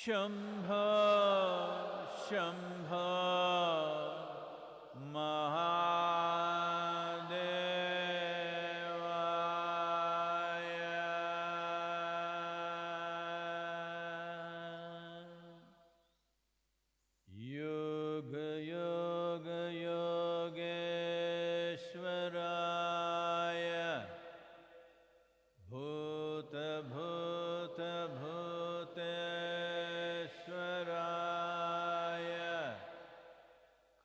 Shambho, Shambho, Yoga, Yoga, Yogeshwaraya, Bhuta, Bhuta, Bhuteshwaraya,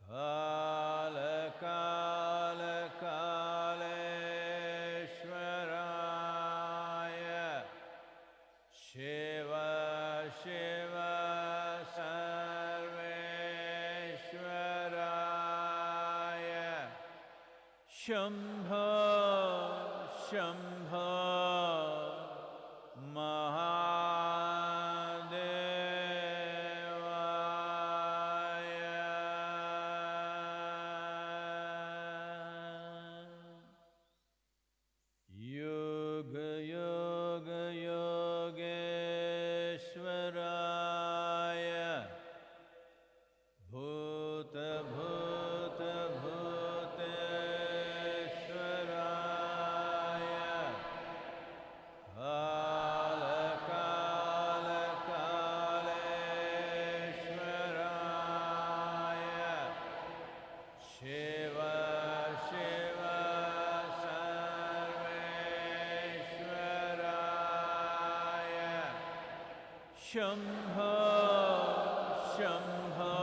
Kala, Kala, Kaleshwaraya, Shiva, Shiva, Sarveshwaraya, Shambho, Shambho, Yoga, Yoga, Yogeshwaraya, Bhuta, Bhuta, Bhuteshwaraya, Kala, Kala, Kaleshwaraya, Shiva, Shiva, Sarveshwaraya, Shambho, Shambho,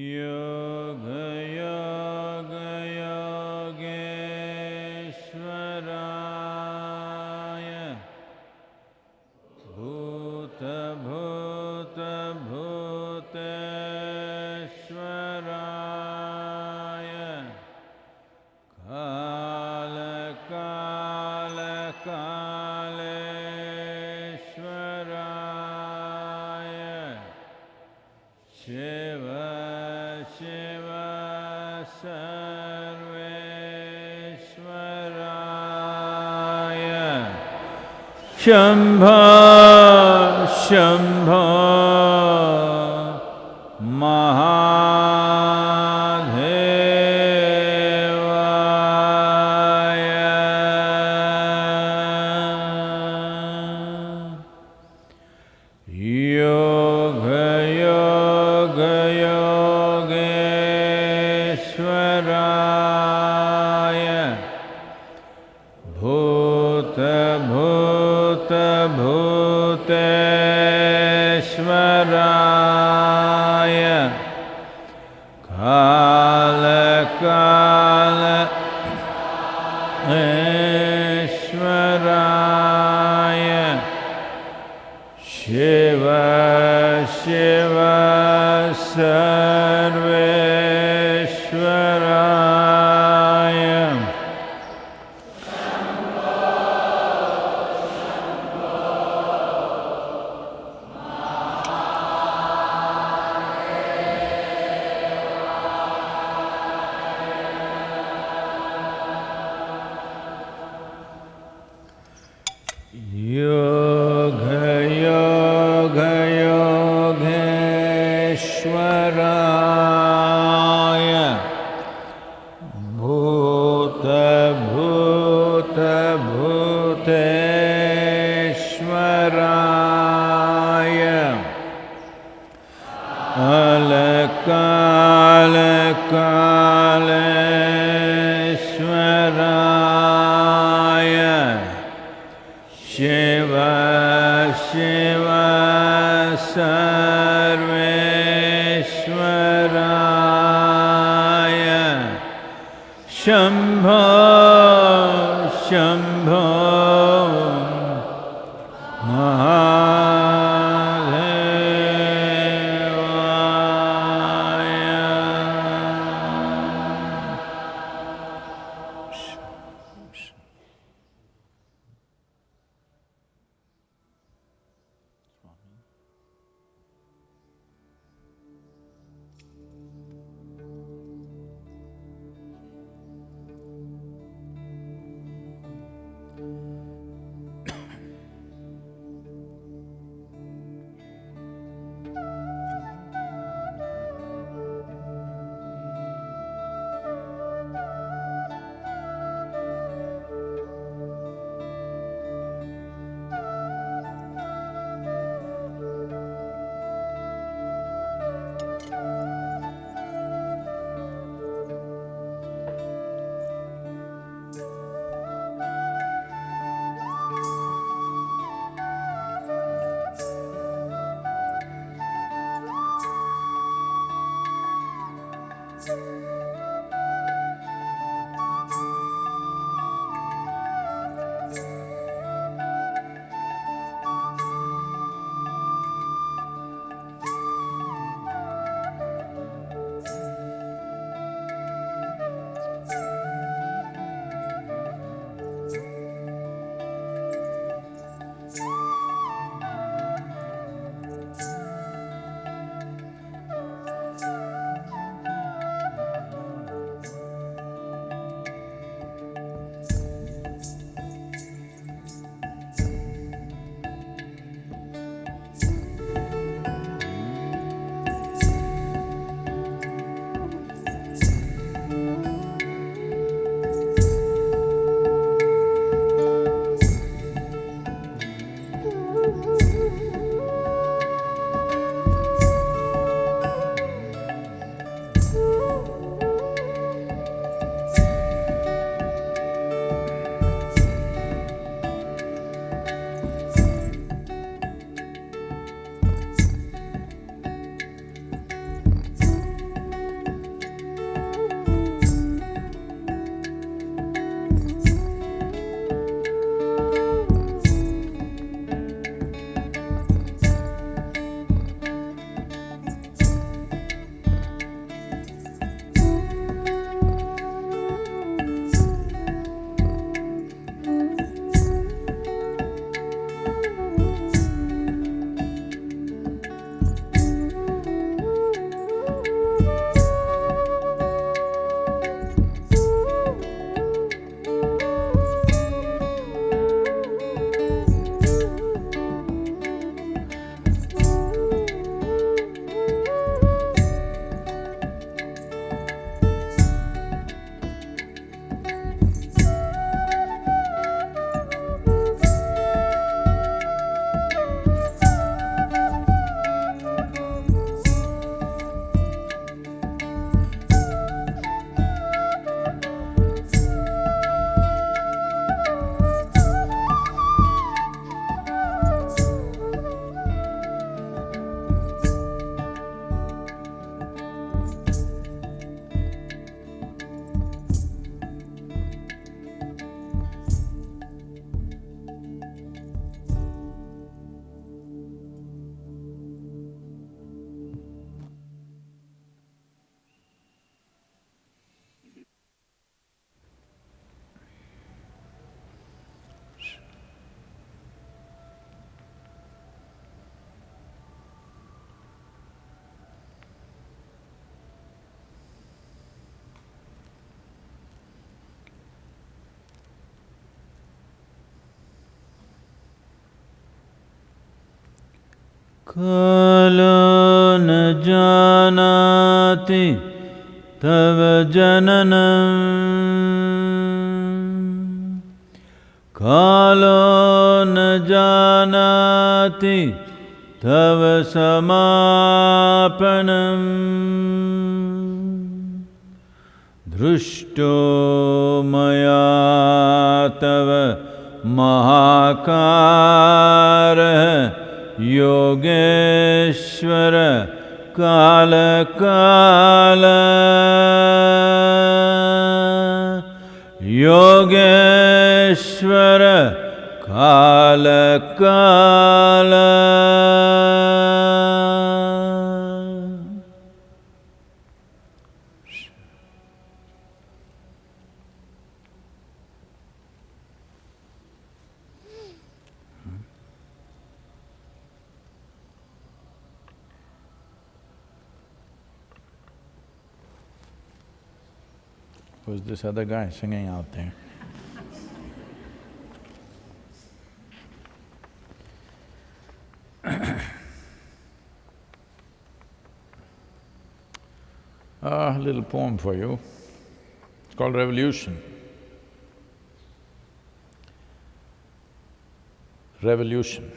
Yoga, Yoga, Yogeshwaraya, Bhuta, Bhuta, Bhuteshwaraya, Kala, Kala, Kaleshwaraya, Shiva, Shiva, Sarveshwaraya, Shambho, Shambho, Mahadevaya. Yoga, Yoga, Yogeshwaraya, Bhuta, Bhuta, Bhuteshwaraya, Kala, Kala, Eshwaraya, Shiva, Shiva, Sarveshwaraya, Yoga, Yoga, Yogeshwaraya, Bhuta, Bhuta, Bhuteshwaraya, Kala, Kala, Kaleshwaraya, Shiva, Shiva, Sarveshwaraya, Shambho, Shambho, Kalo na janati tava jananam. Kalo na janati tava samapanam. Drushto maya tava mahakara Yogeshwara kala kala. Yogeshwara kala kala. Who's this other guy singing out there? A little poem for you. It's called Revolution. Revolution.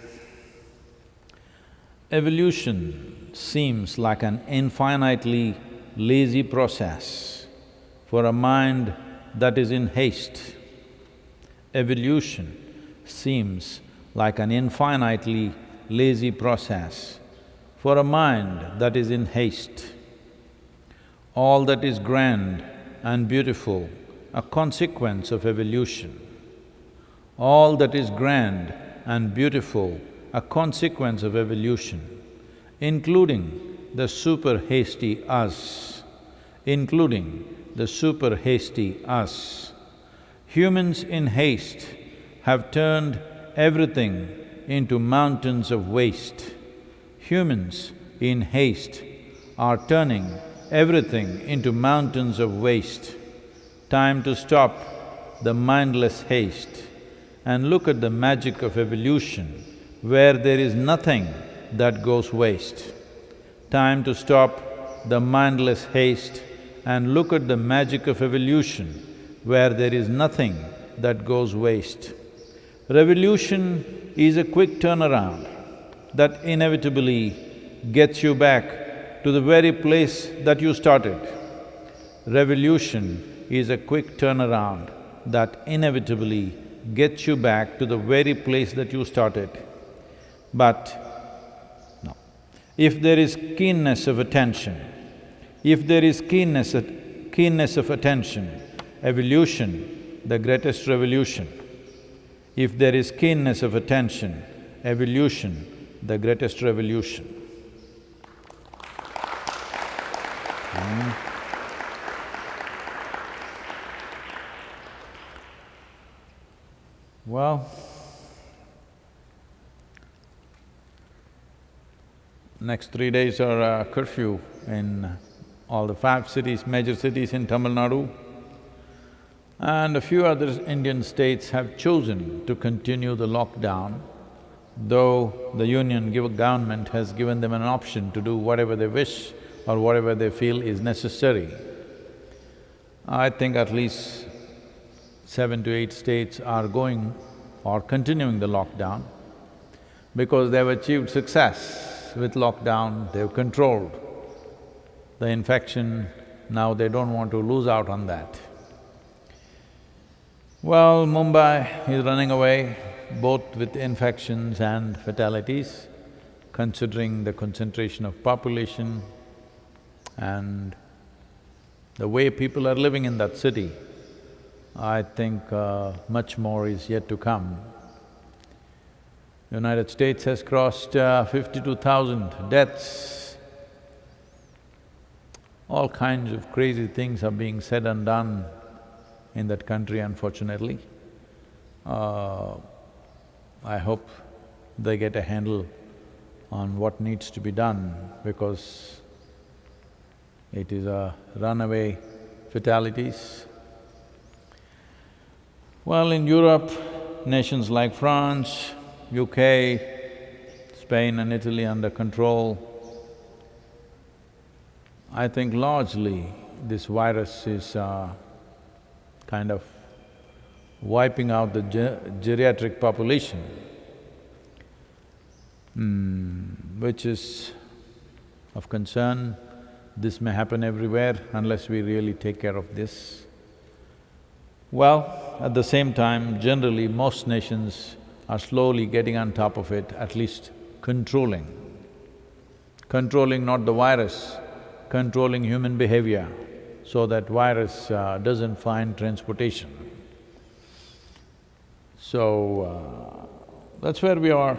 Evolution seems like an infinitely lazy process for a mind that is in haste. Evolution seems like an infinitely lazy process for a mind that is in haste. All that is grand and beautiful, a consequence of evolution. All that is grand and beautiful, a consequence of evolution, including the super hasty us, including the super hasty us. Humans in haste have turned everything into mountains of waste. Humans in haste are turning everything into mountains of waste. Time to stop the mindless haste and look at the magic of evolution, where there is nothing that goes waste. Time to stop the mindless haste and look at the magic of evolution, where there is nothing that goes waste. Revolution is a quick turnaround that inevitably gets you back to the very place that you started. Revolution is a quick turnaround that inevitably gets you back to the very place that you started. But no, if there is keenness of attention, if there is keenness of attention, evolution, the greatest revolution. If there is keenness of attention, evolution, the greatest revolution. Well, next 3 days are curfew in all the 5 cities, major cities in Tamil Nadu, and a few other Indian states have chosen to continue the lockdown, though the union government has given them an option to do whatever they wish or whatever they feel is necessary. I think at least 7 to 8 states are going or continuing the lockdown because they've achieved success with lockdown, they've controlled the infection, now they don't want to lose out on that. Well, Mumbai is running away both with infections and fatalities, considering the concentration of population and the way people are living in that city. I think much more is yet to come. United States has crossed 52,000 deaths. All kinds of crazy things are being said and done in that country, unfortunately. I hope they get a handle on what needs to be done because it is a runaway fatalities. Well, in Europe, nations like France, UK, Spain and Italy under control. I think largely this virus is kind of wiping out the geriatric population, which is of concern. This may happen everywhere unless we really take care of this. Well, at the same time, generally most nations are slowly getting on top of it, at least controlling. Controlling not the virus, controlling human behavior so that virus doesn't find transportation. So, that's where we are.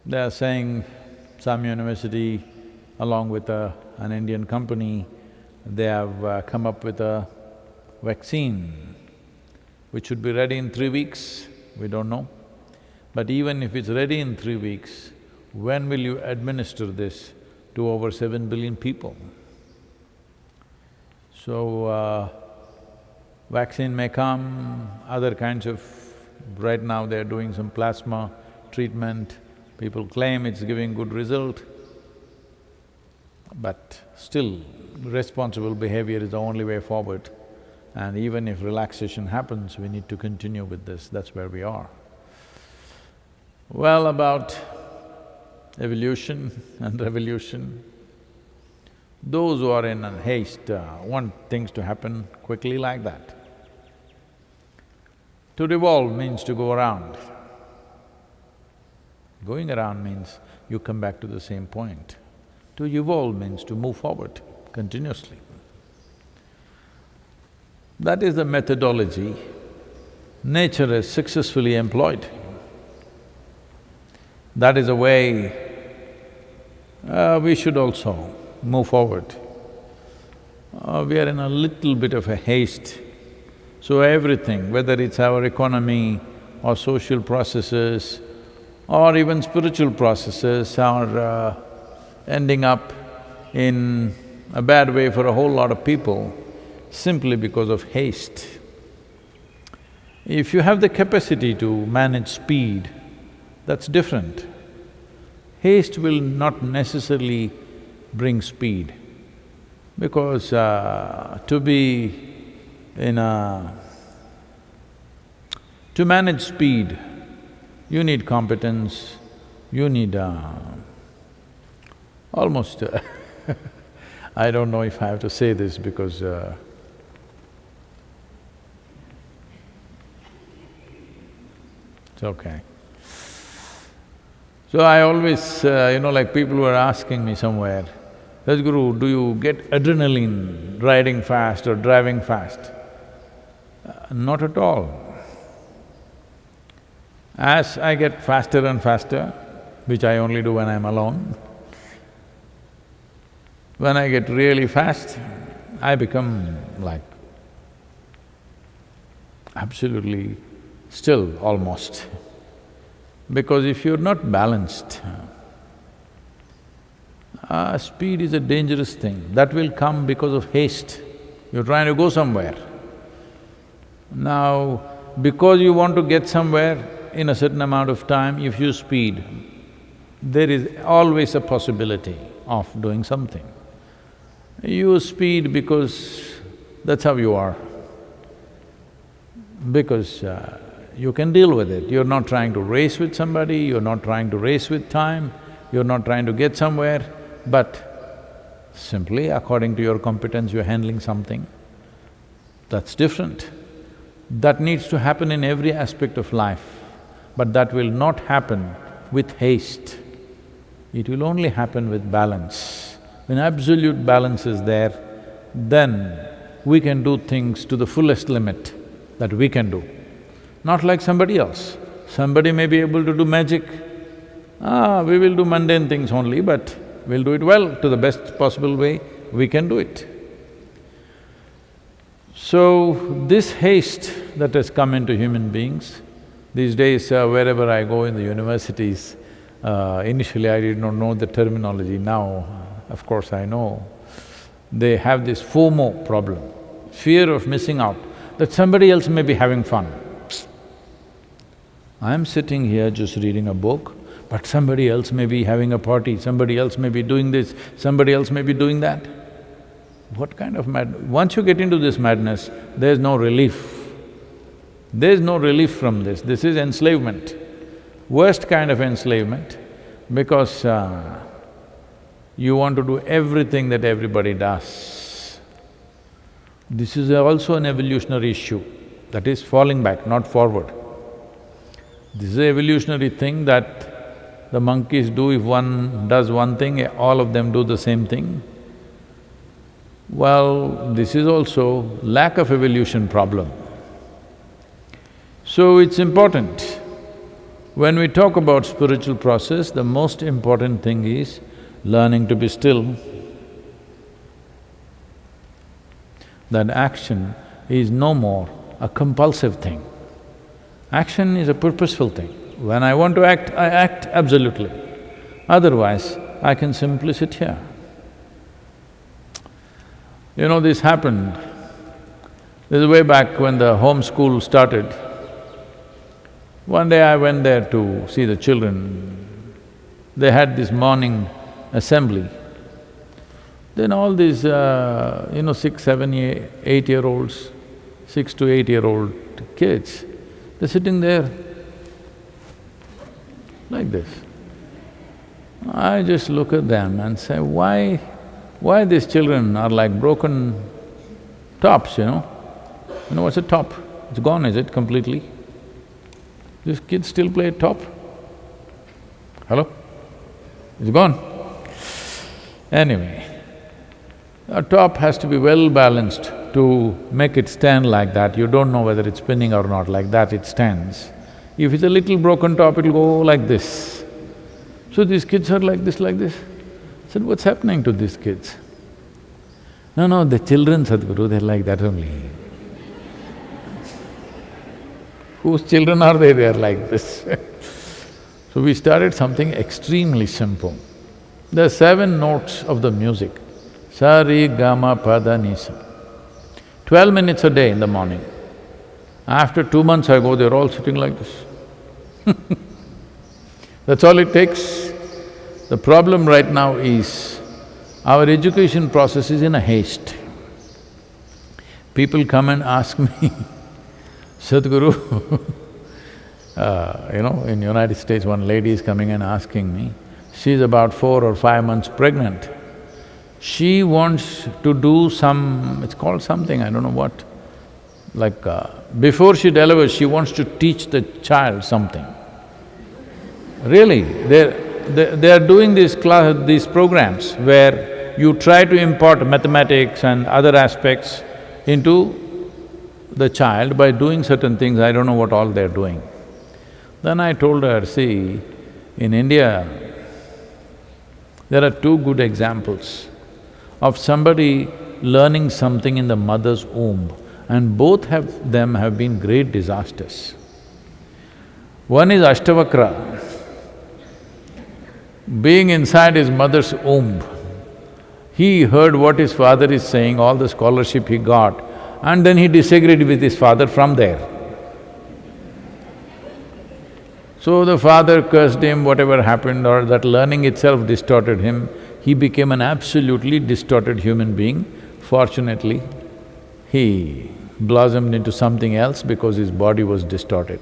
They are saying some university along with an Indian company, they have come up with a vaccine which should be ready in 3 weeks, we don't know. But even if it's ready in 3 weeks, when will you administer this to over 7 billion people? So, vaccine may come, other kinds of… right now they're doing some plasma treatment, people claim it's giving good result. But still, responsible behavior is the only way forward. And even if relaxation happens, we need to continue with this, that's where we are. Well, about evolution and revolution, those who are in a haste want things to happen quickly like that. To revolve means to go around. Going around means you come back to the same point. To evolve means to move forward continuously. That is the methodology nature has successfully employed. That is a way we should also move forward. We are in a little bit of a haste, so everything, whether it's our economy or social processes or even spiritual processes are ending up in a bad way for a whole lot of people simply because of haste. If you have the capacity to manage speed, that's different. Haste will not necessarily bring speed, because to manage speed, you need competence, you need almost I don't know if I have to say this because it's okay. So I always, like people were asking me somewhere, Sadhguru, do you get adrenaline riding fast or driving fast? Not at all. As I get faster and faster, which I only do when I'm alone, when I get really fast, I become like absolutely still almost. Because if you're not balanced, speed is a dangerous thing. That will come because of haste. You're trying to go somewhere. Now, because you want to get somewhere in a certain amount of time, if you speed, there is always a possibility of doing something. You speed because that's how you are. Because you can deal with it. You're not trying to race with somebody, you're not trying to race with time, you're not trying to get somewhere, but simply according to your competence, you're handling something. That's different. That needs to happen in every aspect of life, but that will not happen with haste. It will only happen with balance. When absolute balance is there, then we can do things to the fullest limit that we can do. Not like somebody else. Somebody may be able to do magic. We will do mundane things only, but we'll do it well to the best possible way we can do it. So, this haste that has come into human beings, these days wherever I go in the universities, initially I did not know the terminology, now of course I know. They have this FOMO problem, fear of missing out, that somebody else may be having fun. I'm sitting here just reading a book, but somebody else may be having a party, somebody else may be doing this, somebody else may be doing that. What kind of Once you get into this madness, there's no relief. There's no relief from this. This is enslavement, worst kind of enslavement, because you want to do everything that everybody does. This is also an evolutionary issue, that is falling back, not forward. This is an evolutionary thing that the monkeys do. If one does one thing, all of them do the same thing. Well, this is also lack of evolution problem. So it's important. When we talk about spiritual process, the most important thing is learning to be still. That action is no more a compulsive thing. Action is a purposeful thing. When I want to act, I act absolutely. Otherwise, I can simply sit here. You know, this happened, this is way back when the home school started. One day I went there to see the children. They had this morning assembly. Then all these, 6, 7, 8-year-olds, 6 to 8-year-old kids, they're sitting there like this. I just look at them and say, why these children are like broken tops, You know what's a top? It's gone, is it, completely? These kids still play top? Hello? It's gone. Anyway, a top has to be well balanced to make it stand like that. You don't know whether it's spinning or not, like that it stands. If it's a little broken top, it'll go like this. So these kids are like this, like this. I said, what's happening to these kids? No, the children, Sadhguru, they're like that only. Whose children are they? They're like this. So we started something extremely simple. There are 7 notes of the music, sa, re, ga, ma, pa, da, ni, sa. 12 minutes a day in the morning. After 2 months I go, they're all sitting like this. That's all it takes. The problem right now is, our education process is in a haste. People come and ask me, Sadhguru, in United States, one lady is coming and asking me, she's about 4 or 5 months pregnant. She wants to do it's called something, I don't know what, before she delivers, she wants to teach the child something. Really, they are doing these programs where you try to impart mathematics and other aspects into the child by doing certain things. I don't know what all they're doing. Then I told her, see, in India, there are 2 good examples of somebody learning something in the mother's womb, and both of them have been great disasters. One is Ashtavakra. Being inside his mother's womb, he heard what his father is saying, all the scholarship he got, and then he disagreed with his father from there. So the father cursed him, whatever happened, or that learning itself distorted him. He became an absolutely distorted human being. Fortunately, he blossomed into something else because his body was distorted.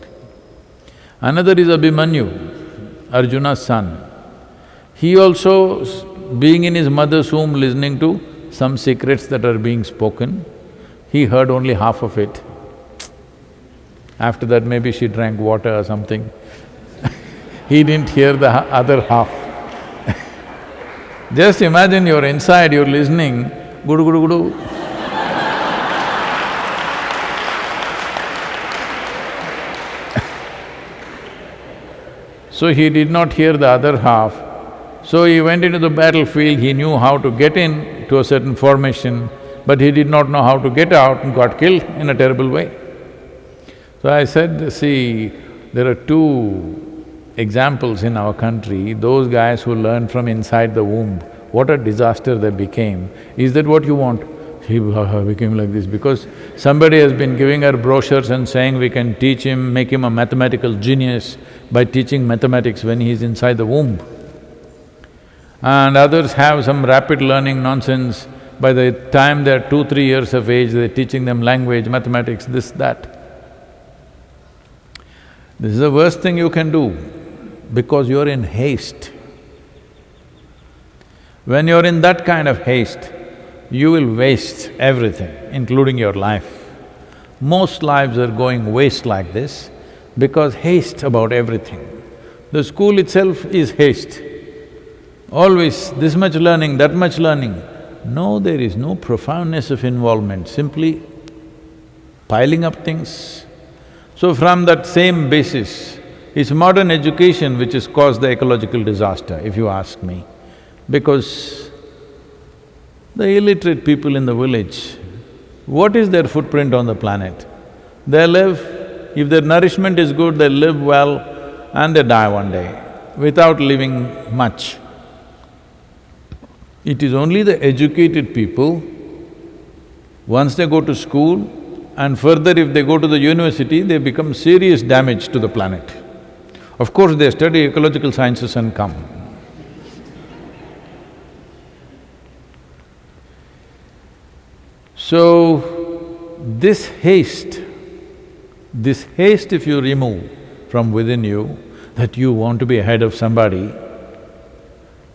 Another is Abhimanyu, Arjuna's son. He also, being in his mother's womb, listening to some secrets that are being spoken, he heard only half of it. After that, maybe she drank water or something. He didn't hear the other half. Just imagine you're inside, you're listening, gudu gudu gudu. So he did not hear the other half. So he went into the battlefield, he knew how to get in to a certain formation, but he did not know how to get out and got killed in a terrible way. So I said, see, there are 2 examples in our country, those guys who learned from inside the womb, what a disaster they became. Is that what you want? He became like this because somebody has been giving her brochures and saying we can teach him, make him a mathematical genius, by teaching mathematics when he is inside the womb. And others have some rapid learning nonsense. By the time they're 2, 3 years of age, they're teaching them language, mathematics, this, that. This is the worst thing you can do because you're in haste. When you're in that kind of haste, you will waste everything, including your life. Most lives are going waste like this because haste about everything. The school itself is haste. Always this much learning, that much learning. No, there is no profoundness of involvement, simply piling up things. So from that same basis, it's modern education which has caused the ecological disaster, if you ask me. Because the illiterate people in the village, what is their footprint on the planet? They live, if their nourishment is good, they live well and they die one day without living much. It is only the educated people, once they go to school and further if they go to the university, they become serious damage to the planet. Of course, they study ecological sciences and come. So, this haste if you remove from within you, that you want to be ahead of somebody,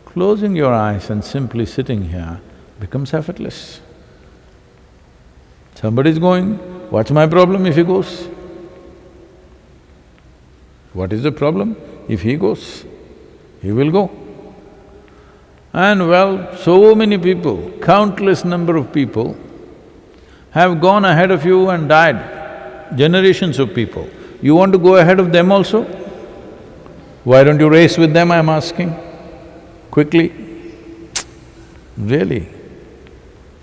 closing your eyes and simply sitting here becomes effortless. Somebody's going, what's my problem if he goes? What is the problem? If he goes, he will go. And well, so many people, countless number of people have gone ahead of you and died, generations of people. You want to go ahead of them also? Why don't you race with them, I'm asking? Quickly. Really?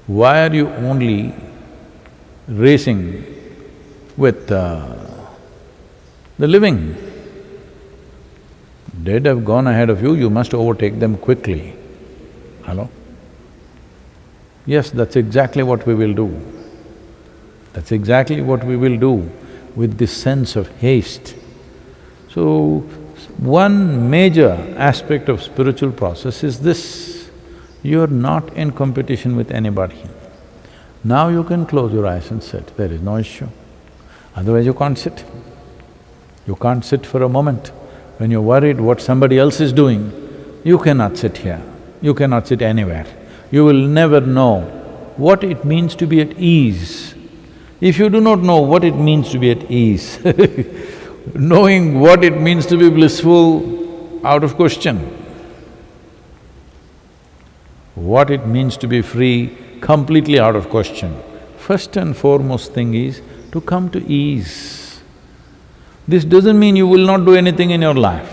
Why are you only racing with the living? Dead have gone ahead of you, you must overtake them quickly. Hello? Yes, that's exactly what we will do. That's exactly what we will do with this sense of haste. So, one major aspect of spiritual process is this, you're not in competition with anybody. Now you can close your eyes and sit, there is no issue. Otherwise you can't sit. You can't sit for a moment. When you're worried what somebody else is doing, you cannot sit here, you cannot sit anywhere. You will never know what it means to be at ease. If you do not know what it means to be at ease, knowing what it means to be blissful, out of question. What it means to be free, completely out of question. First and foremost thing is to come to ease. This doesn't mean you will not do anything in your life.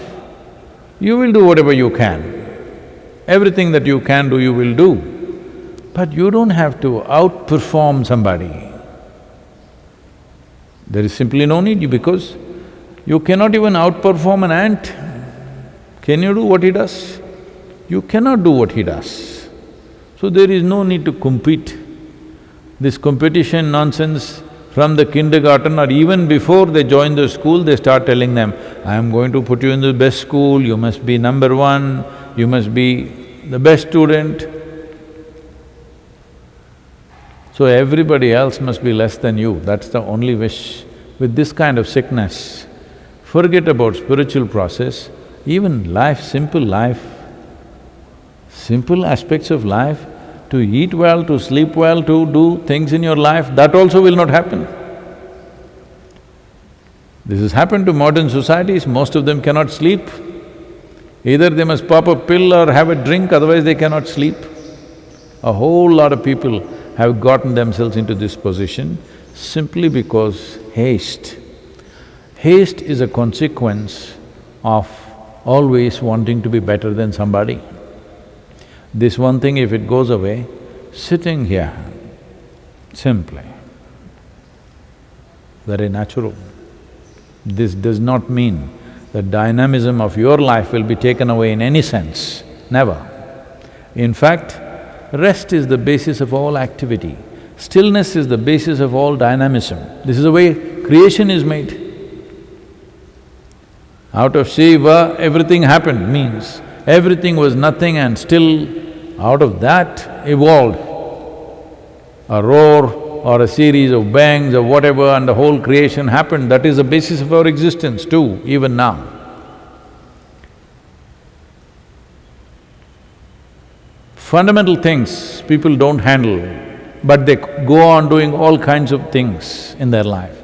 You will do whatever you can. Everything that you can do, you will do. But you don't have to outperform somebody. There is simply no need because you cannot even outperform an ant. Can you do what he does? You cannot do what he does. So there is no need to compete. This competition nonsense from the kindergarten or even before they join the school, they start telling them, I am going to put you in the best school, you must be number one, you must be the best student. So everybody else must be less than you, that's the only wish. With this kind of sickness, forget about spiritual process, even life, simple aspects of life, to eat well, to sleep well, to do things in your life, that also will not happen. This has happened to modern societies, most of them cannot sleep. Either they must pop a pill or have a drink, otherwise they cannot sleep. A whole lot of people have gotten themselves into this position simply because haste. Haste is a consequence of always wanting to be better than somebody. This one thing, if it goes away, sitting here, simply, very natural. This does not mean that dynamism of your life will be taken away in any sense, never. In fact, rest is the basis of all activity. Stillness is the basis of all dynamism. This is the way creation is made. Out of Shiva, everything happened, means everything was nothing and still out of that evolved a roar or a series of bangs or whatever, and the whole creation happened. That is the basis of our existence too, even now. Fundamental things people don't handle, but they go on doing all kinds of things in their life.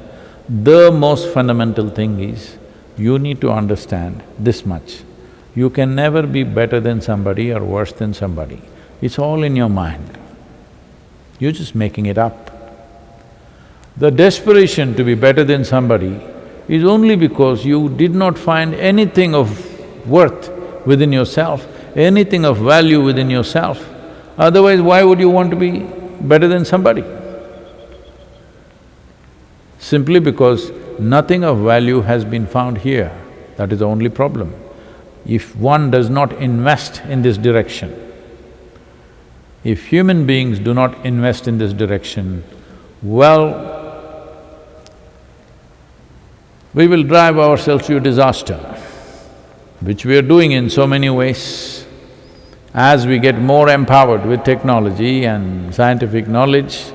The most fundamental thing is, you need to understand this much: you can never be better than somebody or worse than somebody. It's all in your mind. You're just making it up. The desperation to be better than somebody is only because you did not find anything of worth within yourself, anything of value within yourself. Otherwise, why would you want to be better than somebody? Simply because nothing of value has been found here, that is the only problem. If one does not invest in this direction, if human beings do not invest in this direction, well, we will drive ourselves to a disaster, which we are doing in so many ways. As we get more empowered with technology and scientific knowledge,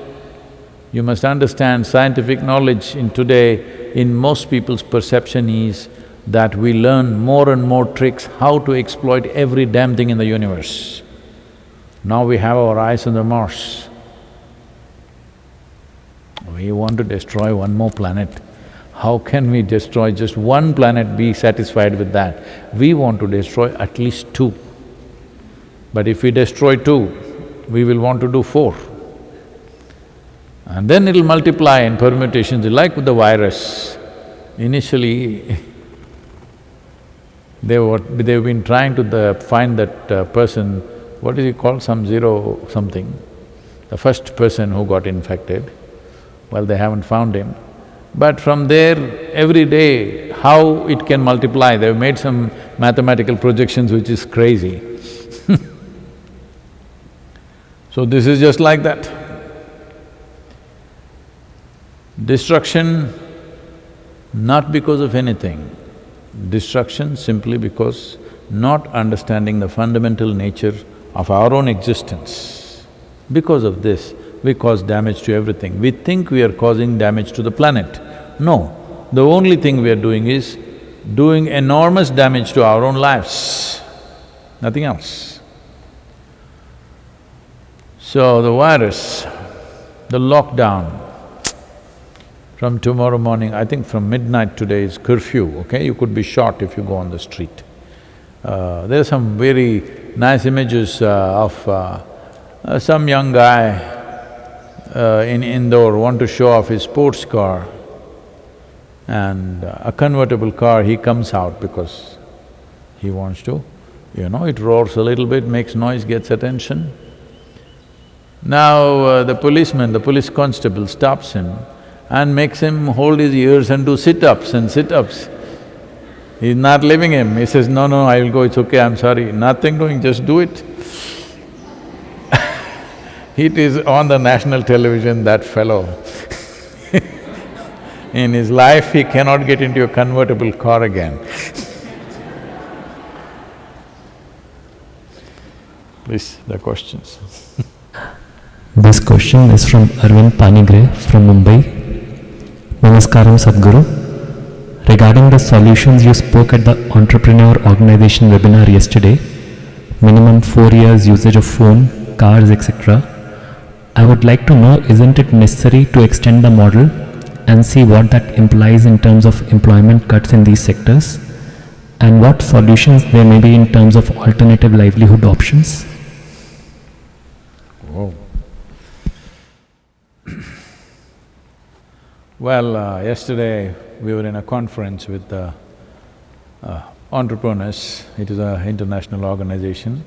you must understand scientific knowledge in today, in most people's perception is that we learn more and more tricks how to exploit every damn thing in the universe. Now we have our eyes on the Mars. We want to destroy one more planet. How can we destroy just one planet, be satisfied with that? We want to destroy at least two. But if we destroy two, we will want to do four. And then it'll multiply in permutations, like with the virus. Initially, they've been trying to find that person, what is he called, some zero something, the first person who got infected. Well, they haven't found him. But from there, every day, how it can multiply, they've made some mathematical projections which is crazy. So this is just like that. Destruction, not because of anything, destruction simply because not understanding the fundamental nature of our own existence. Because of this, we cause damage to everything. We think we are causing damage to the planet. No, the only thing we are doing is doing enormous damage to our own lives, nothing else. So the virus, the lockdown, from tomorrow morning, I think from midnight today is curfew, okay? You could be shot if you go on the street. There are some very nice images of some young guy in Indore want to show off his sports car, and a convertible car, he comes out because he wants to, it roars a little bit, makes noise, gets attention. Now the police constable stops him and makes him hold his ears and do sit-ups and sit-ups. He's not leaving him. He says, no, I will go, it's okay, I'm sorry. Nothing doing, just do it. It is on the national television, that fellow. In his life, he cannot get into a convertible car again. Please, the questions. This question is from Arvind Panigre from Mumbai. Namaskaram Sadhguru. Regarding the solutions you spoke at the Entrepreneur Organization webinar yesterday, minimum 4 years usage of phone, cars, etc. I would like to know, isn't it necessary to extend the model and see what that implies in terms of employment cuts in these sectors, and what solutions there may be in terms of alternative livelihood options? Whoa. Well, yesterday we were in a conference with entrepreneurs. It is an international organization.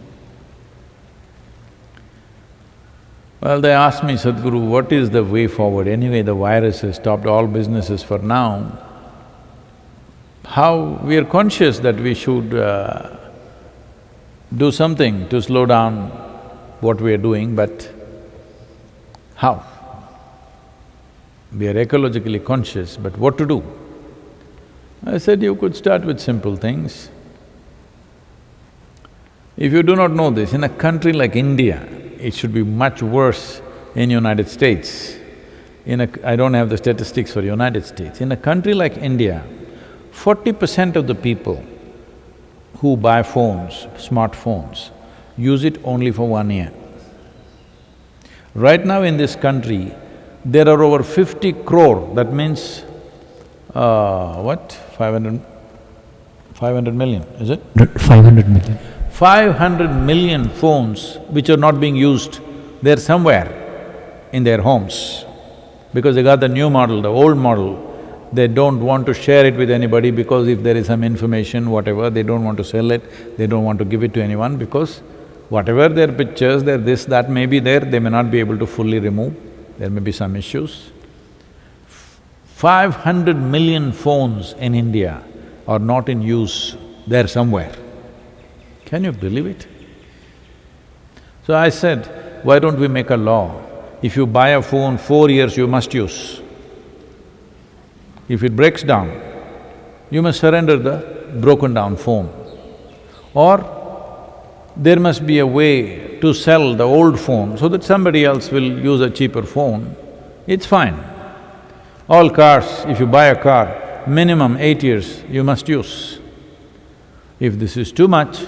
Well, they asked me, Sadhguru, what is the way forward? Anyway, the virus has stopped all businesses for now. How… we are conscious that we should do something to slow down what we are doing, but how? We are ecologically conscious, but what to do? I said, you could start with simple things. If you do not know this, in a country like India, it should be much worse in United States. I don't have the statistics for United States. In a country like India, 40% of the people who buy phones, smartphones, use it only for 1 year. Right now in this country, there are over 50 crore, that means, what? 500 million, is it? 500 million. 500 million phones which are not being used, they're somewhere in their homes. Because they got the new model, the old model, they don't want to share it with anybody because if there is some information, whatever, they don't want to sell it, they don't want to give it to anyone because whatever their pictures, their this, that may be there, they may not be able to fully remove, there may be some issues. 500 million phones in India are not in use, they're somewhere. Can you believe it? So I said, why don't we make a law? If you buy a phone, 4 years you must use. If it breaks down, you must surrender the broken down phone. Or there must be a way to sell the old phone so that somebody else will use a cheaper phone. It's fine. All cars, if you buy a car, minimum 8 years you must use. If this is too much,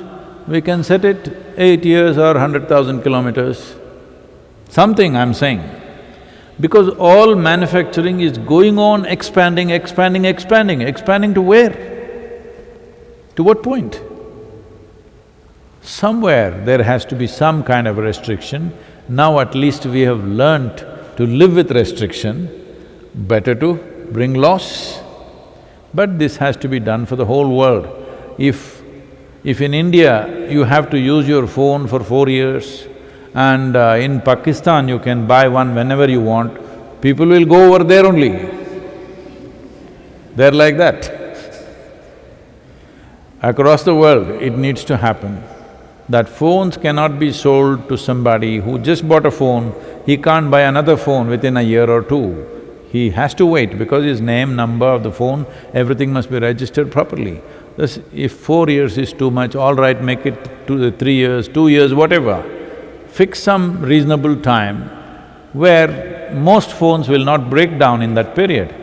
we can set it 8 years or 100,000 kilometers. Something I'm saying. Because all manufacturing is going on expanding to where? To what point? Somewhere there has to be some kind of restriction. Now at least we have learnt to live with restriction, better to bring laws. But this has to be done for the whole world. If in India you have to use your phone for 4 years, and in Pakistan you can buy one whenever you want, people will go over there only. They're like that. Across the world, it needs to happen that phones cannot be sold to somebody who just bought a phone, he can't buy another phone within a year or two. He has to wait because his name, number of the phone, everything must be registered properly. Thus, if 4 years is too much, all right, make it 3 years, 2 years, whatever. Fix some reasonable time where most phones will not break down in that period.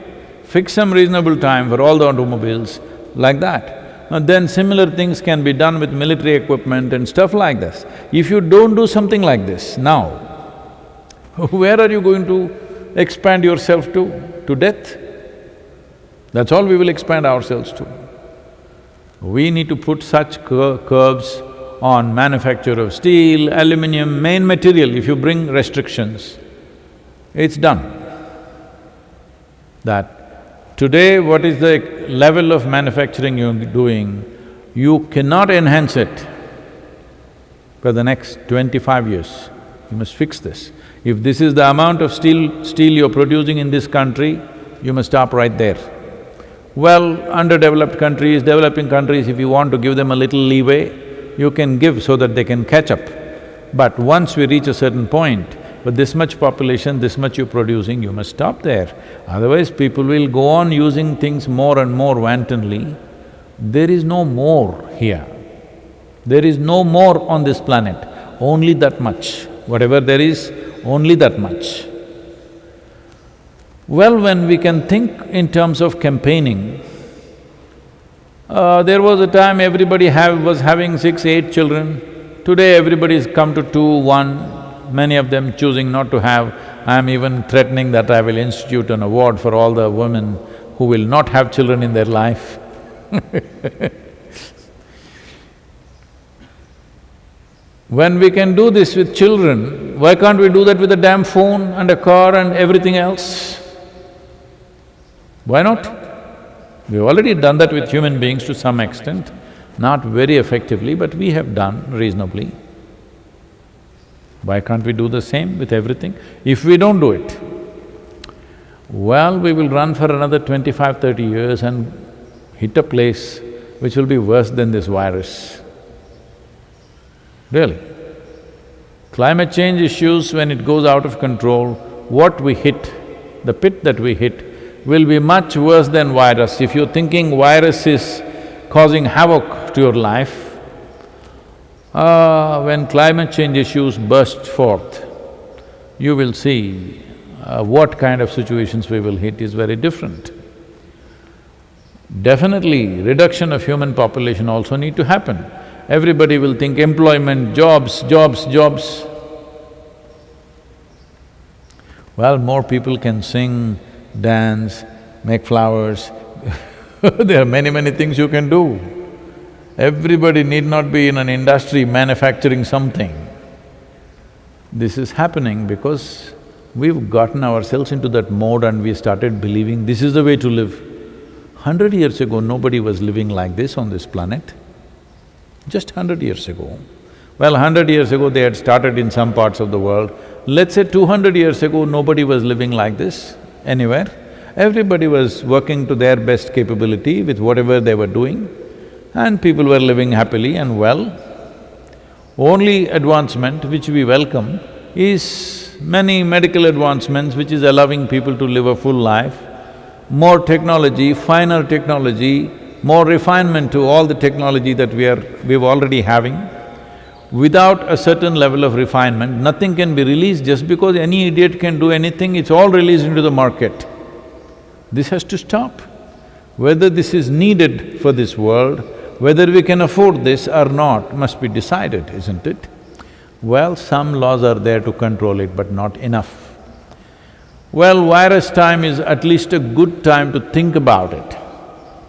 Fix some reasonable time for all the automobiles, like that. And then similar things can be done with military equipment and stuff like this. If you don't do something like this now, where are you going to expand yourself to? To death? That's all we will expand ourselves to. We need to put such curbs on manufacture of steel, aluminum, main material. If you bring restrictions, it's done. That today what is the level of manufacturing you're doing, you cannot enhance it for the next 25 years. You must fix this. If this is the amount of steel you're producing in this country, you must stop right there. Well, underdeveloped countries, developing countries, if you want to give them a little leeway, you can give so that they can catch up. But once we reach a certain point, with this much population, this much you're producing, you must stop there. Otherwise, people will go on using things more and more wantonly. There is no more here. There is no more on this planet, only that much. Whatever there is, only that much. Well, when we can think in terms of campaigning, there was a time everybody was having 6, 8 children. Today everybody's come to 2, 1, many of them choosing not to have. I'm even threatening that I will institute an award for all the women who will not have children in their life. When we can do this with children, why can't we do that with a damn phone and a car and everything else? Why not? We've already done that with human beings to some extent, not very effectively, but we have done reasonably. Why can't we do the same with everything? If we don't do it, well, we will run for another 25, 30 years and hit a place which will be worse than this virus. Really. Climate change issues, when it goes out of control, what we hit, the pit that we hit, will be much worse than virus. If you're thinking virus is causing havoc to your life, when climate change issues burst forth, you will see what kind of situations we will hit is very different. Definitely, reduction of human population also need to happen. Everybody will think employment, jobs, jobs, jobs. Well, more people can sing, dance, make flowers there are many things you can do. Everybody need not be in an industry manufacturing something. This is happening because we've gotten ourselves into that mode and we started believing this is the way to live. 100 years ago, nobody was living like this on this planet. Just 100 years ago. Well, 100 years ago they had started in some parts of the world. Let's say 200 years ago, nobody was living like this anywhere. Everybody was working to their best capability with whatever they were doing, and people were living happily and well. Only advancement which we welcome is many medical advancements which is allowing people to live a full life, more technology, finer technology, more refinement to all the technology that we're already having. Without a certain level of refinement, nothing can be released. Just because any idiot can do anything, it's all released into the market. This has to stop. Whether this is needed for this world, whether we can afford this or not, must be decided, isn't it? Well, some laws are there to control it, but not enough. Well, virus time is at least a good time to think about it.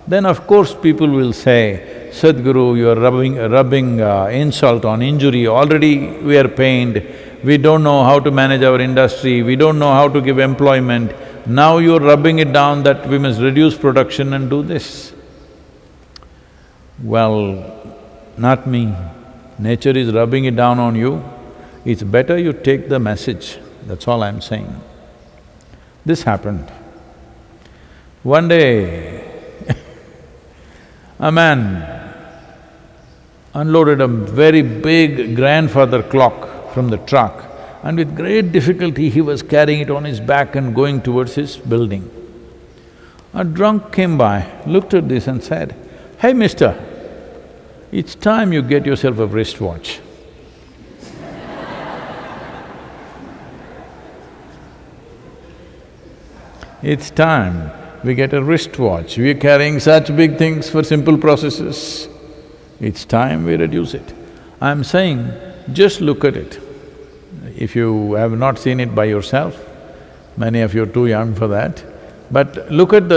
Then of course people will say, Sadhguru, you are rubbing insult on injury, already we are pained, we don't know how to manage our industry, we don't know how to give employment, now you're rubbing it down that we must reduce production and do this. Well, not me. Nature is rubbing it down on you. It's better you take the message, that's all I'm saying. This happened. One day, a man unloaded a very big grandfather clock from the truck, and with great difficulty he was carrying it on his back and going towards his building. A drunk came by, looked at this and said, "Hey mister, it's time you get yourself a wristwatch." It's time we get a wristwatch. We're carrying such big things for simple processes. It's time we reduce it. I'm saying, just look at it. If you have not seen it by yourself, many of you are too young for that, but look at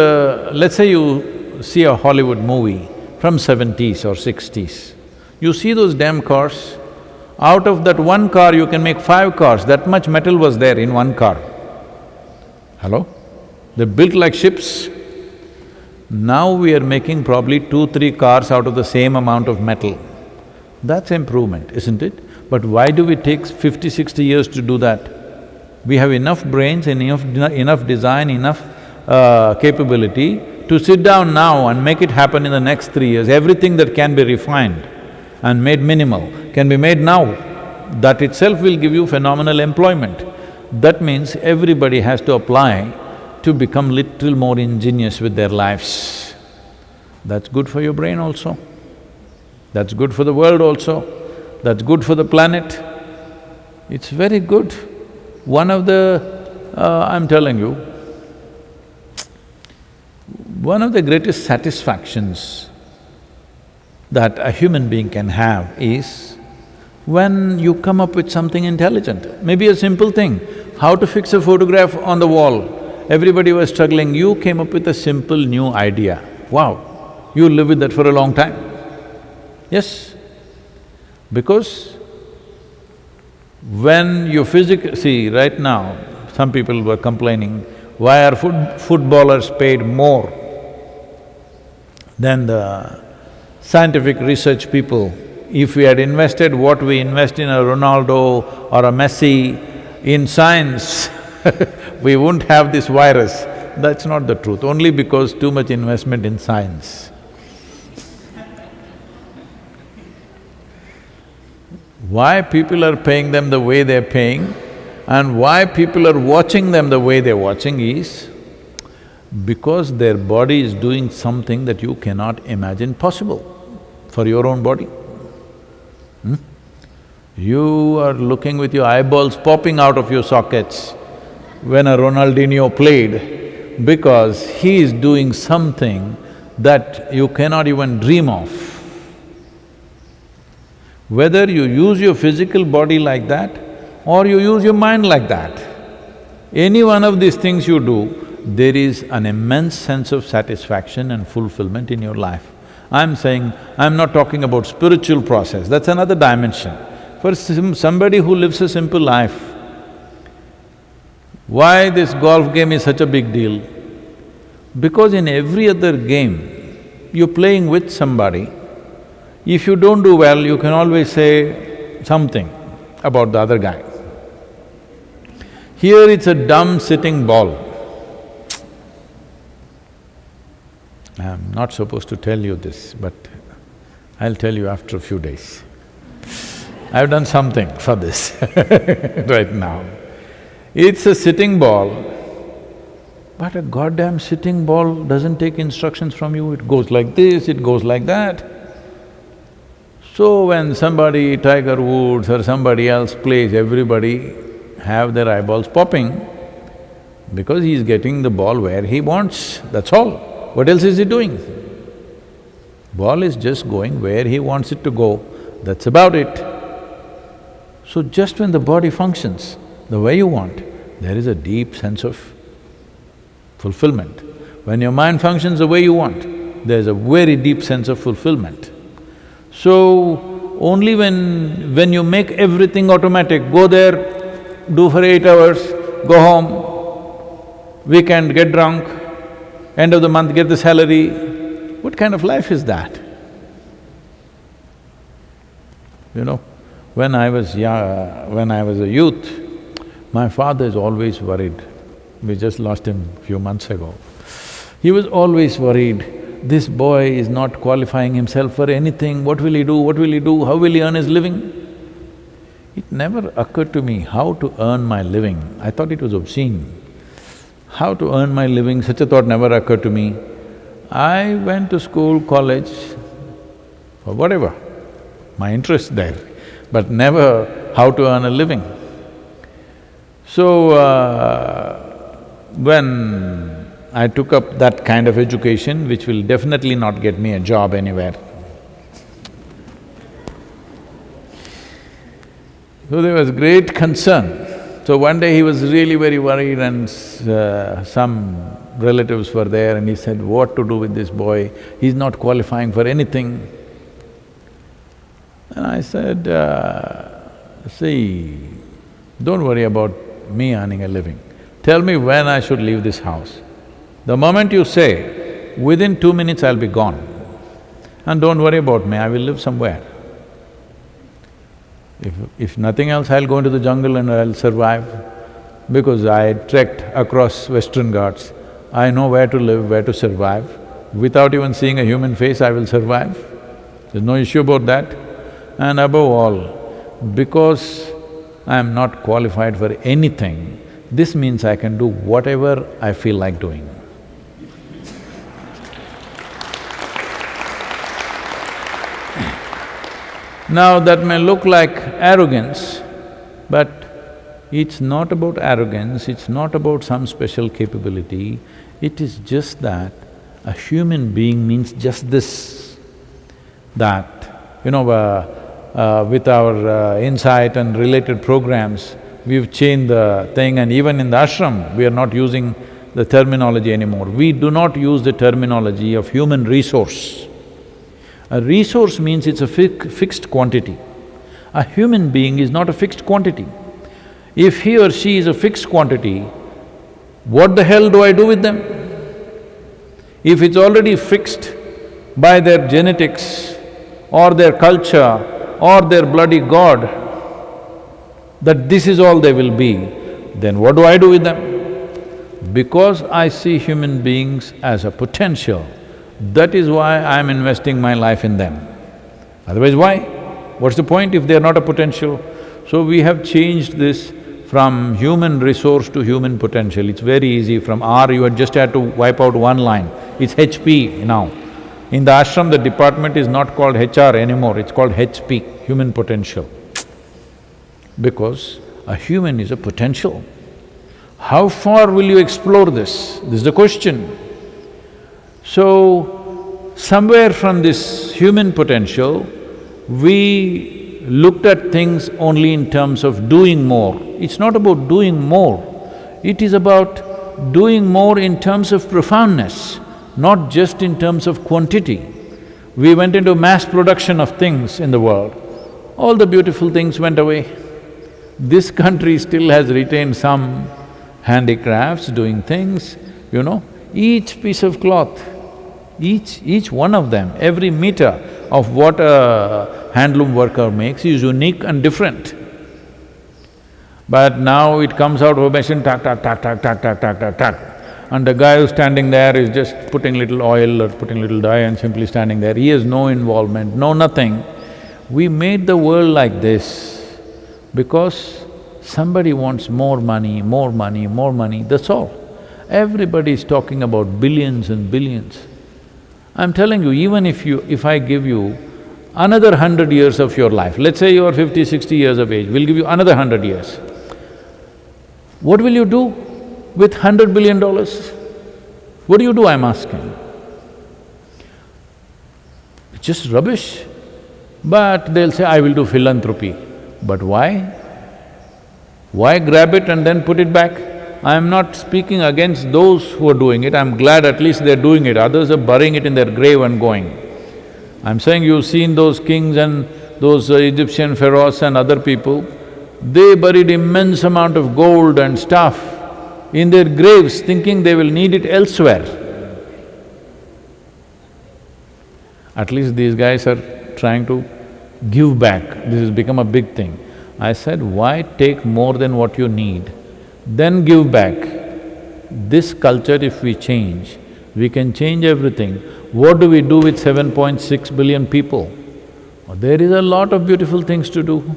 let's say you see a Hollywood movie from 70s or 60s. You see those damn cars, out of that one car you can make 5 cars, that much metal was there in one car. Hello? They're built like ships. Now we are making probably 2-3 cars out of the same amount of metal. That's improvement, isn't it? But why do we take 50-60 years to do that? We have enough brains, enough design, enough capability to sit down now and make it happen in the next 3 years. Everything that can be refined and made minimal can be made now. That itself will give you phenomenal employment. That means everybody has to apply to become little more ingenious with their lives. That's good for your brain also. That's good for the world also. That's good for the planet. It's very good. One of the… I'm telling you, one of the greatest satisfactions that a human being can have is when you come up with something intelligent. Maybe a simple thing, how to fix a photograph on the wall. Everybody was struggling, you came up with a simple new idea. Wow, you live with that for a long time. Yes, because when you see, right now, some people were complaining, why are footballers paid more than the scientific research people? If we had invested what we invest in a Ronaldo or a Messi in science, we wouldn't have this virus. That's not the truth, only because too much investment in science. Why people are paying them the way they're paying and why people are watching them the way they're watching is, Because their body is doing something that you cannot imagine possible for your own body. You are looking with your eyeballs popping out of your sockets when a Ronaldinho played, because he is doing something that you cannot even dream of. Whether you use your physical body like that or you use your mind like that, any one of these things you do, there is an immense sense of satisfaction and fulfillment in your life. I'm saying, I'm not talking about spiritual process, that's another dimension. For somebody who lives a simple life, why this golf game is such a big deal? Because in every other game, you're playing with somebody. If you don't do well, you can always say something about the other guy. Here it's a dumb sitting ball. I'm not supposed to tell you this, but I'll tell you after a few days. I've done something for this right now. It's a sitting ball, but a goddamn sitting ball doesn't take instructions from you, it goes like this, it goes like that. So when somebody, Tiger Woods or somebody else plays, everybody have their eyeballs popping because he's getting the ball where he wants, that's all. What else is he doing? Ball is just going where he wants it to go, that's about it. So just when the body functions the way you want, there is a deep sense of fulfillment. When your mind functions the way you want, there's a very deep sense of fulfillment. So, only when you make everything automatic, go there, do for 8 hours, go home, weekend get drunk, end of the month get the salary, what kind of life is that? You know, when I was a youth, my father is always worried. We just lost him a few months ago. He was always worried, this boy is not qualifying himself for anything, what will he do, what will he do, how will he earn his living? It never occurred to me how to earn my living. I thought it was obscene. How to earn my living, such a thought never occurred to me. I went to school, college, for whatever, my interest there, but never how to earn a living. So, when I took up that kind of education, which will definitely not get me a job anywhere, so there was great concern. So one day he was really very worried and some relatives were there and he said, what to do with this boy? He's not qualifying for anything. And I said, see, don't worry about me earning a living. Tell me when I should leave this house. The moment you say, within 2 minutes I'll be gone. And don't worry about me, I will live somewhere. If nothing else, I'll go into the jungle and I'll survive. Because I trekked across Western Ghats, I know where to live, where to survive. Without even seeing a human face, I will survive. There's no issue about that. And above all, because I'm not qualified for anything, this means I can do whatever I feel like doing. Now that may look like arrogance, but it's not about arrogance, it's not about some special capability, it is just that a human being means just this, that, you know, with our insight and related programs, we've changed the thing, and even in the ashram, we are not using the terminology anymore. We do not use the terminology of human resource. A resource means it's a fixed quantity. A human being is not a fixed quantity. If he or she is a fixed quantity, what the hell do I do with them? If it's already fixed by their genetics or their culture or their bloody god, that this is all they will be, then what do I do with them? Because I see human beings as a potential, that is why I'm investing my life in them. Otherwise, why? What's the point if they're not a potential? So we have changed this from human resource to human potential. It's very easy. From R, you had just had to wipe out one line. It's HP now. In the ashram, the department is not called HR anymore, it's called HP, human potential. Because a human is a potential. How far will you explore this? This is the question. So, somewhere from this human potential, we looked at things only in terms of doing more. It's not about doing more, it is about doing more in terms of profoundness, not just in terms of quantity. We went into mass production of things in the world, all the beautiful things went away. This country still has retained some handicrafts, doing things, you know. Each piece of cloth, each one of them, every meter of what a handloom worker makes is unique and different. But now it comes out of a machine, tack, tack, tack, tack, tack, tack, tack, tack, tack. And the guy who's standing there is just putting little oil or putting little dye and simply standing there. He has no involvement, no nothing. We made the world like this because somebody wants more money, more money, more money, that's all. Everybody is talking about billions and billions. I'm telling you, even if I give you another 100 years of your life, let's say you are 50, 60 years of age, we'll give you another 100 years. What will you do with $100 billion? What do you do, I'm asking? It's just rubbish. But they'll say, I will do philanthropy. But why? Why grab it and then put it back? I am not speaking against those who are doing it, I'm glad at least they're doing it, others are burying it in their grave and going. I'm saying you've seen those kings and those Egyptian pharaohs and other people, they buried immense amount of gold and stuff in their graves thinking they will need it elsewhere. At least these guys are trying to give back, this has become a big thing. I said, why take more than what you need, then give back? This culture if we change, we can change everything. What do we do with 7.6 billion people? There is a lot of beautiful things to do.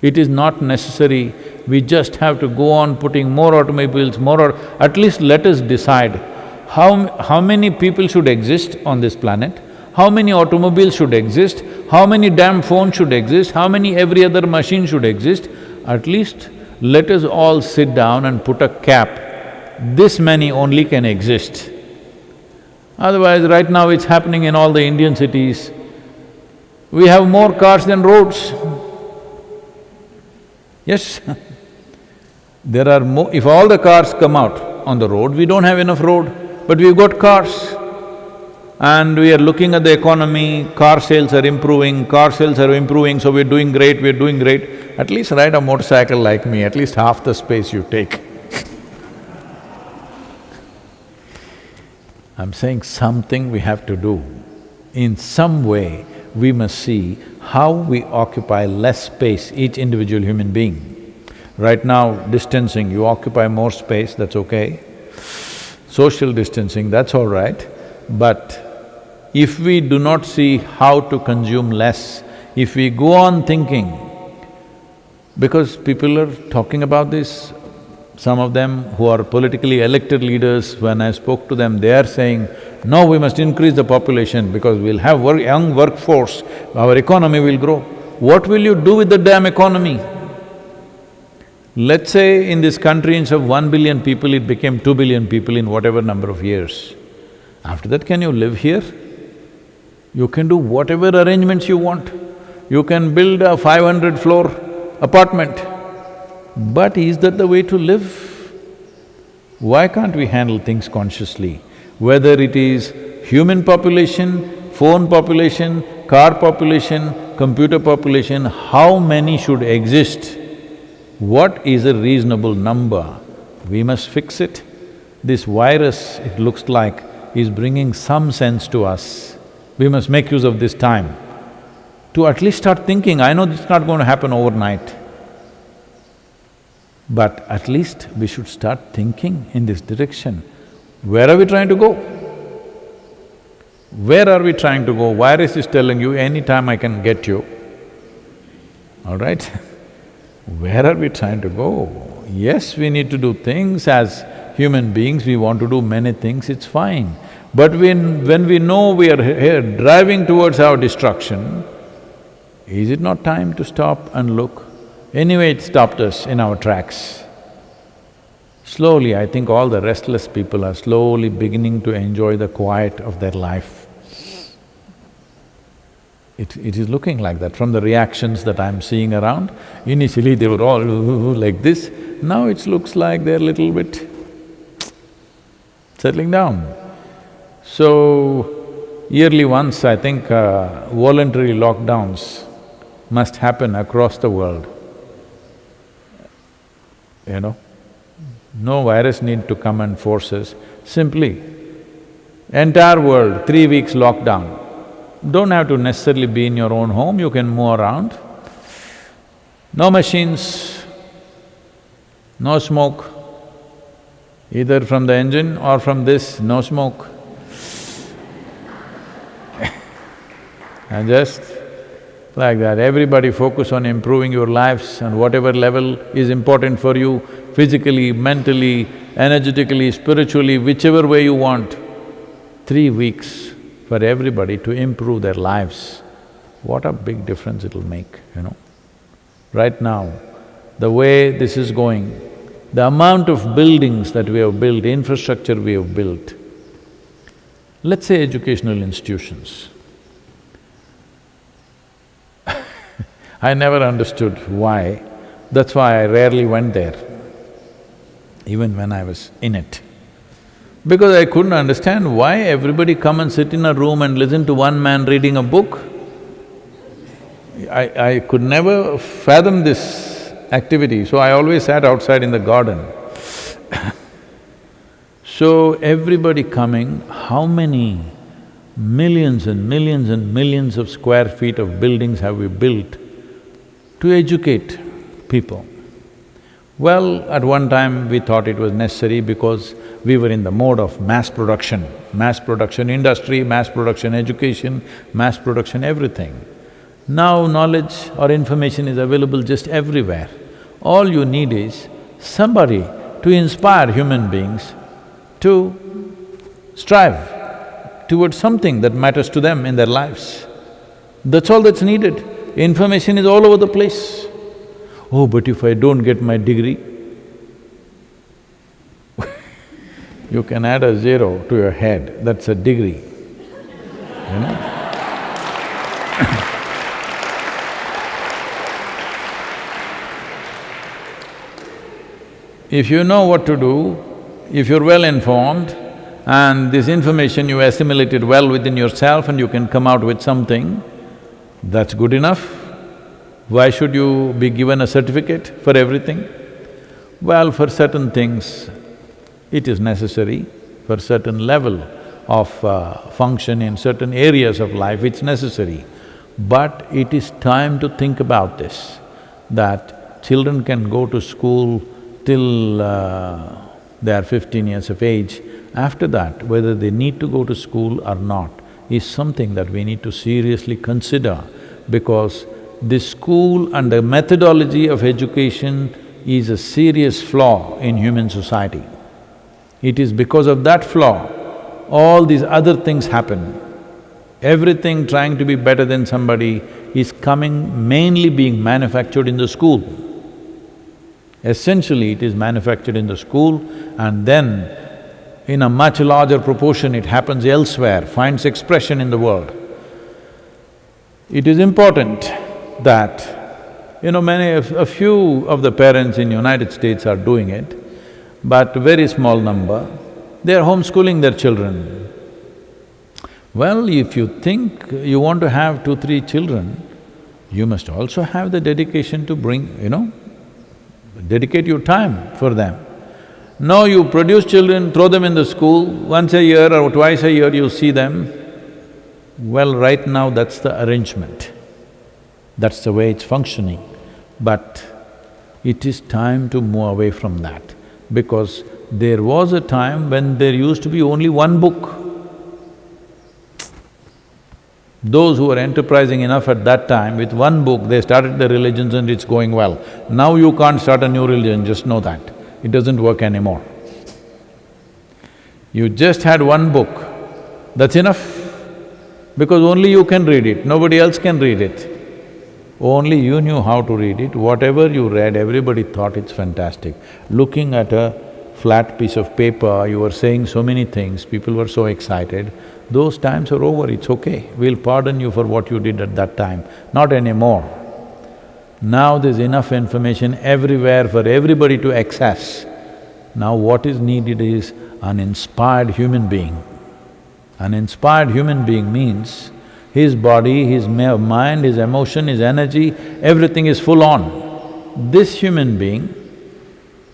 It is not necessary, we just have to go on putting more automobiles, at least let us decide how many people should exist on this planet, how many automobiles should exist, how many damn phones should exist, how many every other machine should exist. At least let us all sit down and put a cap, this many only can exist. Otherwise, right now it's happening in all the Indian cities. We have more cars than roads. Yes, there are more… if all the cars come out on the road, we don't have enough road, but we've got cars. And we are looking at the economy, car sales are improving, so we're doing great, we're doing great. At least ride a motorcycle like me, at least half the space you take. I'm saying something we have to do. In some way, we must see how we occupy less space, each individual human being. Right now, distancing, you occupy more space, that's okay. Social distancing, that's all right. But if we do not see how to consume less, if we go on thinking, because people are talking about this, some of them who are politically elected leaders, when I spoke to them, they are saying, no, we must increase the population because we'll have young workforce, our economy will grow. What will you do with the damn economy? Let's say in this country, instead of 1 billion people, it became 2 billion people in whatever number of years. After that, can you live here? You can do whatever arrangements you want. You can build a 500-floor apartment. But is that the way to live? Why can't we handle things consciously? Whether it is human population, phone population, car population, computer population, how many should exist? What is a reasonable number? We must fix it. This virus, it looks like, is bringing some sense to us. We must make use of this time to at least start thinking. I know it's not going to happen overnight, but at least we should start thinking in this direction. Where are we trying to go? Where are we trying to go? Virus is telling you, anytime I can get you, all right? Where are we trying to go? Yes, we need to do things as human beings, we want to do many things, it's fine. But when we know we are here driving towards our destruction, is it not time to stop and look? Anyway, it stopped us in our tracks. Slowly, I think all the restless people are slowly beginning to enjoy the quiet of their life. It is looking like that from the reactions that I'm seeing around. Initially, they were all like this, now it looks like they're little bit settling down. So, yearly once, I think voluntary lockdowns must happen across the world, you know. No virus need to come and force us, simply entire world, 3 weeks lockdown. Don't have to necessarily be in your own home, you can move around. No machines, no smoke, either from the engine or from this, no smoke. And just like that, everybody focus on improving your lives and whatever level is important for you, physically, mentally, energetically, spiritually, whichever way you want. 3 weeks for everybody to improve their lives. What a big difference it'll make, you know. Right now, the way this is going, the amount of buildings that we have built, infrastructure we have built, let's say educational institutions. I never understood why, that's why I rarely went there, even when I was in it. Because I couldn't understand why everybody come and sit in a room and listen to one man reading a book. I could never fathom this activity, so I always sat outside in the garden. So everybody coming, how many millions and millions and millions of square feet of buildings have we built to educate people? Well, at one time we thought it was necessary because we were in the mode of mass production industry, mass production education, mass production everything. Now knowledge or information is available just everywhere. All you need is somebody to inspire human beings to strive towards something that matters to them in their lives. That's all that's needed. Information is all over the place. Oh, but if I don't get my degree, you can add a zero to your head, that's a degree, you know. If you know what to do, if you're well informed and this information you assimilated well within yourself and you can come out with something, that's good enough. Why should you be given a certificate for everything? Well, for certain things, it is necessary. For certain level of function in certain areas of life, it's necessary. But it is time to think about this, that children can go to school till they are 15 years of age. After that, whether they need to go to school or not is something that we need to seriously consider, because the school and the methodology of education is a serious flaw in human society. It is because of that flaw, all these other things happen. Everything trying to be better than somebody is coming mainly being manufactured in the school. Essentially, it is manufactured in the school and then in a much larger proportion it happens elsewhere, finds expression in the world. It is important that, you know, a few of the parents in United States are doing it, but very small number, they are homeschooling their children. Well, if you think you want to have 2, 3 children, you must also have the dedication to bring, you know, dedicate your time for them. No, you produce children, throw them in the school, once a year or twice a year you see them. Well, right now that's the arrangement. That's the way it's functioning. But it is time to move away from that, because there was a time when there used to be only one book. Those who were enterprising enough at that time, with one book, they started the religions and it's going well. Now you can't start a new religion, just know that. It doesn't work anymore. You just had one book, that's enough. Because only you can read it, nobody else can read it. Only you knew how to read it. Whatever you read, everybody thought it's fantastic. Looking at a flat piece of paper, you were saying so many things, people were so excited. Those times are over, it's okay. We'll pardon you for what you did at that time. Not anymore. Now there's enough information everywhere for everybody to access. Now what is needed is an inspired human being. An inspired human being means his body, his mind, his emotion, his energy, everything is full on. This human being,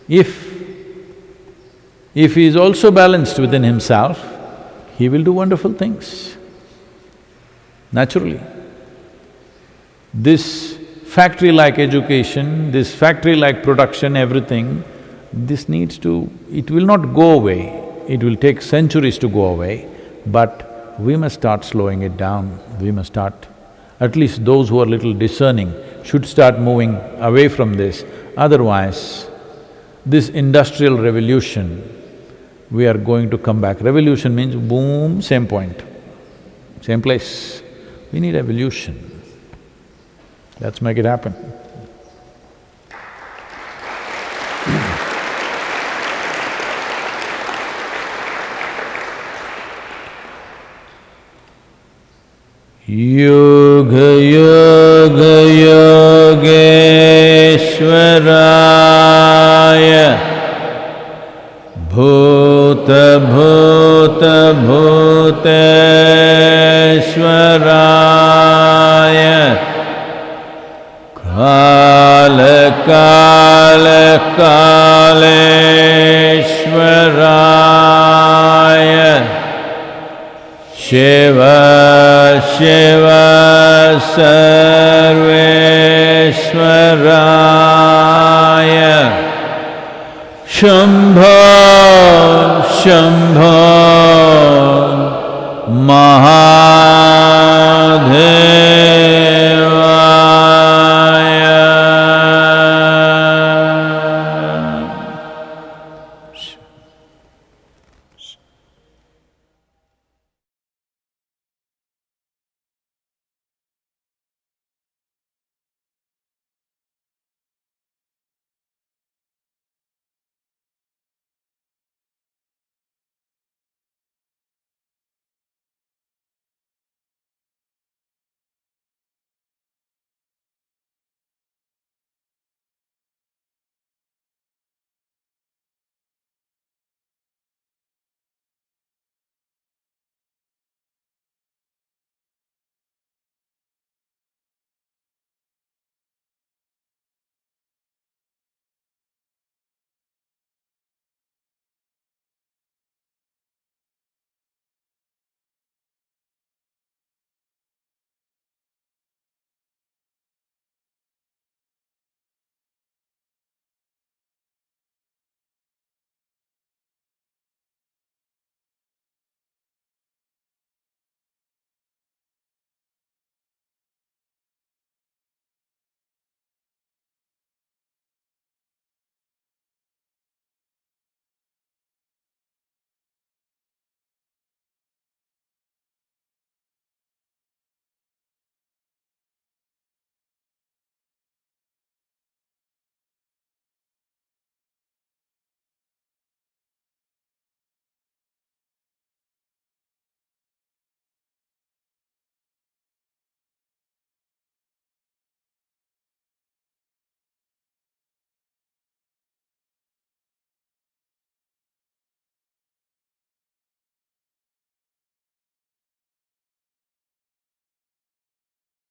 if he is also balanced within himself, he will do wonderful things, naturally. This factory-like education, this factory-like production, everything, this needs to… it will not go away, it will take centuries to go away, but we must start slowing it down, we must start… at least those who are little discerning should start moving away from this. Otherwise, this industrial revolution, we are going to come back. Revolution means boom, same point, same place. We need evolution. Let's make it happen. Yoga Yoga Yogeshwaraya Bhuta Bhuta Bhuteshwaraya Kala Kala Kaleshwaraya Shiva Shiva Sarveshwaraya Shambho Shambho Maha